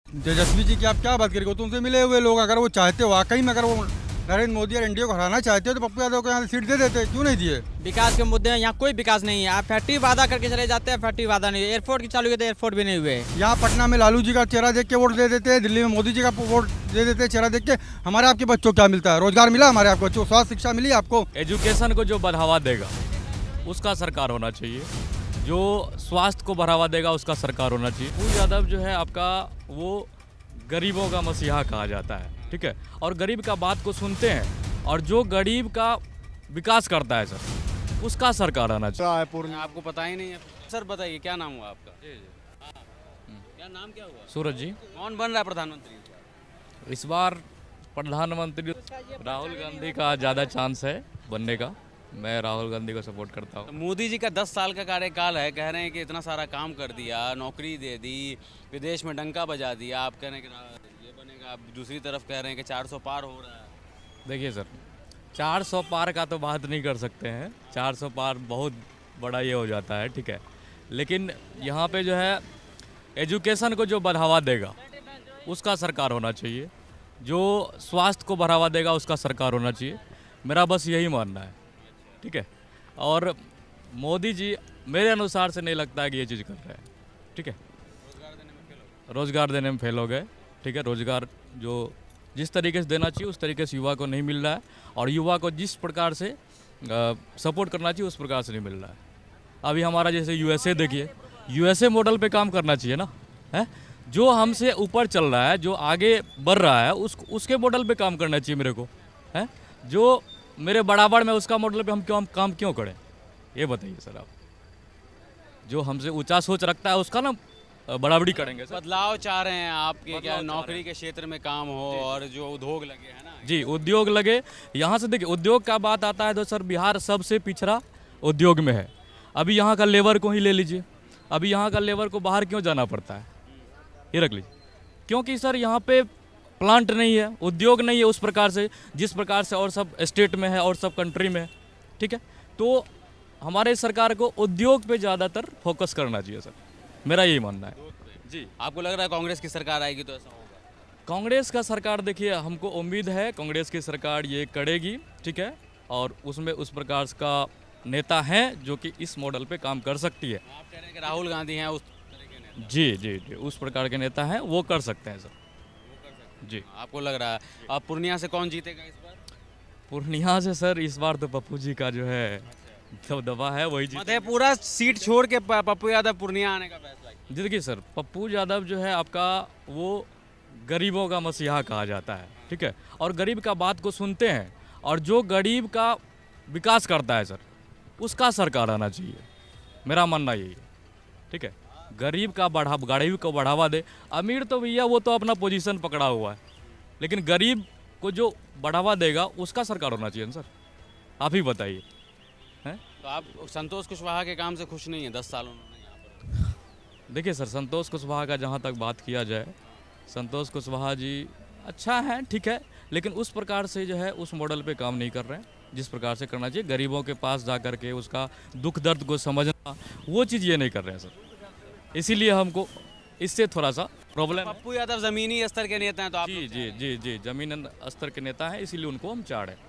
तेजस्वी जी की आप क्या बात करेंगे, तो उनसे मिले हुए लोग, अगर वो चाहते वाकई में, अगर वो नरेंद्र मोदी और एनडीए को हराना चाहते हो तो पप्पू यादव को यहाँ से सीट दे देते, क्यों नहीं दिए? विकास के मुद्दे में यहाँ कोई विकास नहीं है। आप फैक्ट्री वादा करके चले जाते हैं, फैक्ट्री वादा नहीं है। एयरपोर्ट की चालू किए थे, एयरपोर्ट भी नहीं हुए। यहाँ पटना में लालू जी का चेहरा देख के वोट दे देते हैं, दिल्ली में मोदी जी का वोट दे देते हैं चेहरा देख के। हमारे आपके बच्चों को क्या मिलता है? रोजगार मिला हमारे आपको बच्चों को? स्वास्थ्य शिक्षा मिली आपको? एजुकेशन को जो बढ़ावा देगा उसका सरकार होना चाहिए, जो स्वास्थ्य को बढ़ावा देगा उसका सरकार होना चाहिए। पप्पू यादव जो है आपका वो गरीबों का मसीहा कहा जाता है, ठीक है, और गरीब का बात को सुनते हैं, और जो गरीब का विकास करता है सर उसका सरकार आना चाहिए। आपको पता ही नहीं है सर, बताइए क्या नाम हुआ आपका? क्या नाम क्या हुआ? सूरज जी, कौन बन रहा है प्रधानमंत्री? इस बार प्रधानमंत्री राहुल गांधी का ज़्यादा चांस है बनने का। मैं राहुल गांधी को सपोर्ट करता तो हूँ। मोदी जी का 10 साल का कार्यकाल है, कह रहे हैं कि इतना सारा काम कर दिया, नौकरी दे दी, विदेश में डंका बजा दिया। आप कह रहे हैं कि ये बनेगा, आप दूसरी तरफ कह रहे हैं कि 400 पार हो रहा है। देखिए सर, 400 पार का तो बात नहीं कर सकते हैं, 400 पार बहुत बड़ा ये हो जाता है, ठीक है, लेकिन यहाँ पे जो है एजुकेशन को जो बढ़ावा देगा उसका सरकार होना चाहिए, जो स्वास्थ्य को बढ़ावा देगा उसका सरकार होना चाहिए। मेरा बस यही मानना है, ठीक है। और मोदी जी मेरे अनुसार से नहीं लगता है कि ये चीज़ कर रहे हैं, ठीक है। रोज़गार देने में फेल हो गए, ठीक है। रोज़गार जो जिस तरीके से देना चाहिए उस तरीके से युवा को नहीं मिल रहा है, और युवा को जिस प्रकार से सपोर्ट करना चाहिए उस प्रकार से नहीं मिल रहा है। अभी हमारा जैसे यूएसए देखिए, यूएसए मॉडल पे काम करना चाहिए ना, है, जो हमसे ऊपर चल रहा है, जो आगे बढ़ रहा है, उसके मॉडल पे काम करना चाहिए मेरे को, है। जो मेरे बराबर में उसका मॉडल पे हम काम क्यों करें, ये बताइए सर आप। जो हमसे ऊंचा सोच रखता है उसका ना बराबरी करेंगे सर। बदलाव चाह रहे हैं आपके, क्या नौकरी के क्षेत्र में काम हो और जो उद्योग लगे है ना? जी, उद्योग लगे। यहाँ से देखिए, उद्योग का बात आता है तो सर बिहार सबसे पिछड़ा उद्योग में है। अभी यहाँ का लेबर को ही ले लीजिए, अभी यहाँ का लेबर को बाहर क्यों जाना पड़ता है, ये रख लीजिए, क्योंकि सर यहाँ पे प्लांट नहीं है, उद्योग नहीं है उस प्रकार से जिस प्रकार से और सब स्टेट में है और सब कंट्री में है, ठीक है। तो हमारे सरकार को उद्योग पे ज़्यादातर फोकस करना चाहिए सर, मेरा यही मानना है जी। आपको लग रहा है कांग्रेस की सरकार आएगी तो ऐसा होगा? कांग्रेस का सरकार देखिए, हमको उम्मीद है कांग्रेस की सरकार ये करेगी, ठीक है, और उसमें उस प्रकार का नेता हैं जो कि इस मॉडल पे काम कर सकती है। आप कह रहे हैं कि राहुल गांधी हैं उस तरह के नेता? जी जी जी, उस प्रकार के नेता हैं, वो कर सकते हैं सर जी। आपको लग रहा है अब पूर्णिया से कौन जीतेगा इस बार? पूर्णिया से सर इस बार तो पप्पू जी का जो है दबदबा है, वही जीत। मधेपुरा सीट छोड़ के पप्पू यादव पूर्णिया आने का फैसला किया। देखिए सर, पप्पू यादव जो है आपका वो गरीबों का मसीहा कहा जाता है, ठीक है, और गरीब का बात को सुनते हैं, और जो गरीब का विकास करता है सर उसका सरकार आना चाहिए। मेरा मानना यही है, ठीक है। गरीब को बढ़ावा दे। अमीर तो भैया वो तो अपना पोजीशन पकड़ा हुआ है, लेकिन गरीब को जो बढ़ावा देगा उसका सरकार होना चाहिए ना सर, आप ही बताइए। हैं? तो आप संतोष कुशवाहा के काम से खुश नहीं है? 10 साल उन्होंने यहाँ पर। देखिए सर, संतोष कुशवाहा का जहाँ तक बात किया जाए, संतोष कुशवाहा जी अच्छा है, ठीक है, लेकिन उस प्रकार से जो है उस मॉडल पे काम नहीं कर रहे हैं जिस प्रकार से करना चाहिए। गरीबों के पास जा कर के उसका दुख दर्द को समझना, वो चीज़ ये नहीं कर रहे हैं सर, इसीलिए हमको इससे थोड़ा सा प्रॉब्लम है। पप्पू यादव जमीनी स्तर के नेता हैं तो आप जी जी जी जी, जमीन स्तर के नेता हैं, इसीलिए उनको हम चाह रहे हैं।